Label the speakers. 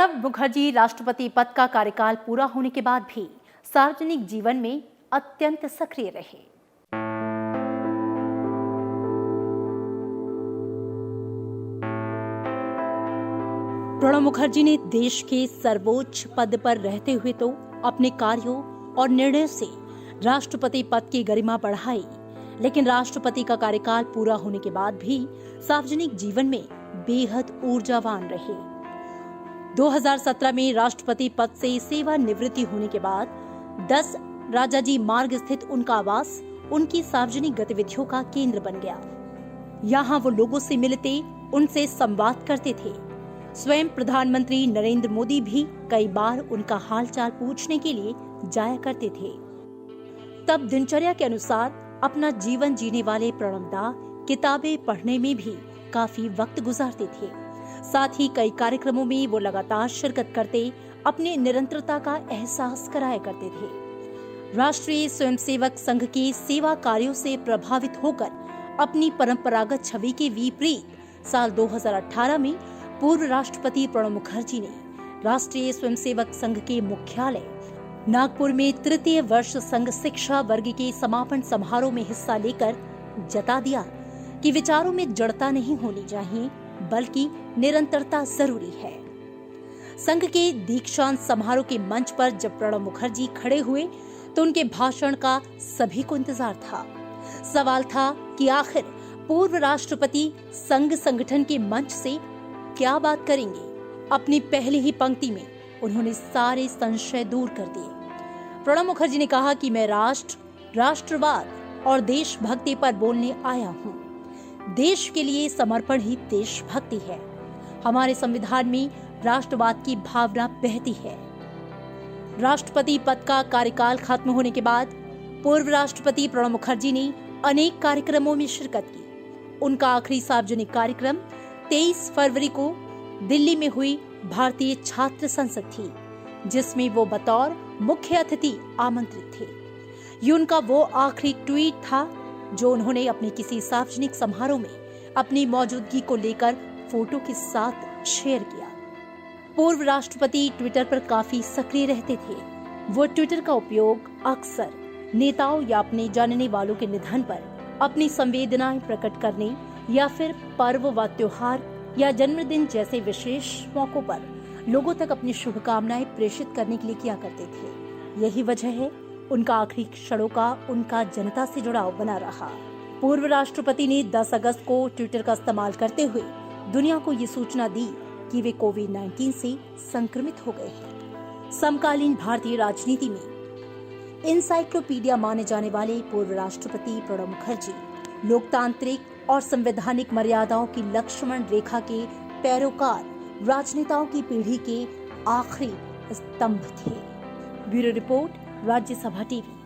Speaker 1: प्रणब मुखर्जी राष्ट्रपति पद का कार्यकाल पूरा होने के बाद भी सार्वजनिक जीवन में अत्यंत सक्रिय रहे। प्रणब मुखर्जी ने देश के सर्वोच्च पद पर रहते हुए तो अपने कार्यों और निर्णयों से राष्ट्रपति पद की गरिमा बढ़ाई, लेकिन राष्ट्रपति का कार्यकाल पूरा होने के बाद भी सार्वजनिक जीवन में बेहद ऊर्जावान रहे। 2017 में राष्ट्रपति पद से सेवानिवृत्ति होने के बाद 10 राजाजी मार्ग स्थित उनका आवास उनकी सार्वजनिक गतिविधियों का केंद्र बन गया। यहाँ वो लोगों से मिलते, उनसे संवाद करते थे। स्वयं प्रधानमंत्री नरेंद्र मोदी भी कई बार उनका हालचाल पूछने के लिए जाया करते थे। तब दिनचर्या के अनुसार अपना जीवन जीने वाले प्रणब दा किताबें पढ़ने में भी काफी वक्त गुजारते थे। साथ ही कई कार्यक्रमों में वो लगातार शिरकत करते अपनी निरंतरता का एहसास कराया करते थे। राष्ट्रीय स्वयंसेवक संघ के सेवा कार्यों से प्रभावित होकर अपनी परंपरागत छवि के विपरीत साल 2018 में पूर्व राष्ट्रपति प्रणब मुखर्जी ने राष्ट्रीय स्वयंसेवक संघ के मुख्यालय नागपुर में तृतीय वर्ष संघ शिक्षा वर्ग के समापन समारोह में हिस्सा लेकर जता दिया कि विचारों में जड़ता नहीं होनी चाहिए, बल्कि निरंतरता जरूरी है। संघ के दीक्षांत समारोह के मंच पर जब प्रणब मुखर्जी खड़े हुए तो उनके भाषण का सभी को इंतजार था। सवाल था कि आखिर पूर्व राष्ट्रपति संघ संगठन के मंच से क्या बात करेंगे। अपनी पहली ही पंक्ति में उन्होंने सारे संशय दूर कर दिए। प्रणब मुखर्जी ने कहा कि मैं राष्ट्र, राष्ट्रवाद और देशभक्ति पर बोलने आया हूँ। देश के लिए समर्पण ही देशभक्ति है। हमारे संविधान में राष्ट्रवाद की भावना बहती है। राष्ट्रपति पद का कार्यकाल खत्म होने के बाद पूर्व राष्ट्रपति प्रणब मुखर्जी ने अनेक कार्यक्रमों में शिरकत की। उनका आखिरी सार्वजनिक कार्यक्रम 23 फरवरी को दिल्ली में हुई भारतीय छात्र संसद थी, जिसमें वो बतौर मुख्य अतिथि आमंत्रित थे। ये उनका वो आखिरी ट्वीट था जो उन्होंने अपने किसी सार्वजनिक समारोह में अपनी मौजूदगी को लेकर फोटो के साथ शेयर किया। पूर्व राष्ट्रपति ट्विटर पर काफी सक्रिय रहते थे। वो ट्विटर का उपयोग अक्सर नेताओं या अपने जानने वालों के निधन पर अपनी संवेदनाएं प्रकट करने या फिर पर्व व त्योहार या जन्मदिन जैसे विशेष मौकों पर लोगों तक अपनी शुभकामनाएं प्रेषित करने के लिए किया करते थे। यही वजह है उनका आखिरी क्षणों का उनका जनता से जुड़ाव बना रहा। पूर्व राष्ट्रपति ने 10 अगस्त को ट्विटर का इस्तेमाल करते हुए दुनिया को ये सूचना दी कि वे कोविड-19 से संक्रमित हो गए हैं। समकालीन भारतीय राजनीति में इंसाइक्लोपीडिया माने जाने वाले पूर्व राष्ट्रपति प्रणब मुखर्जी लोकतांत्रिक और संवैधानिक मर्यादाओं की लक्ष्मण रेखा के पैरोकार राजनेताओं की पीढ़ी के आखिरी स्तंभ थे। Bureau report, Rajya Sabha TV.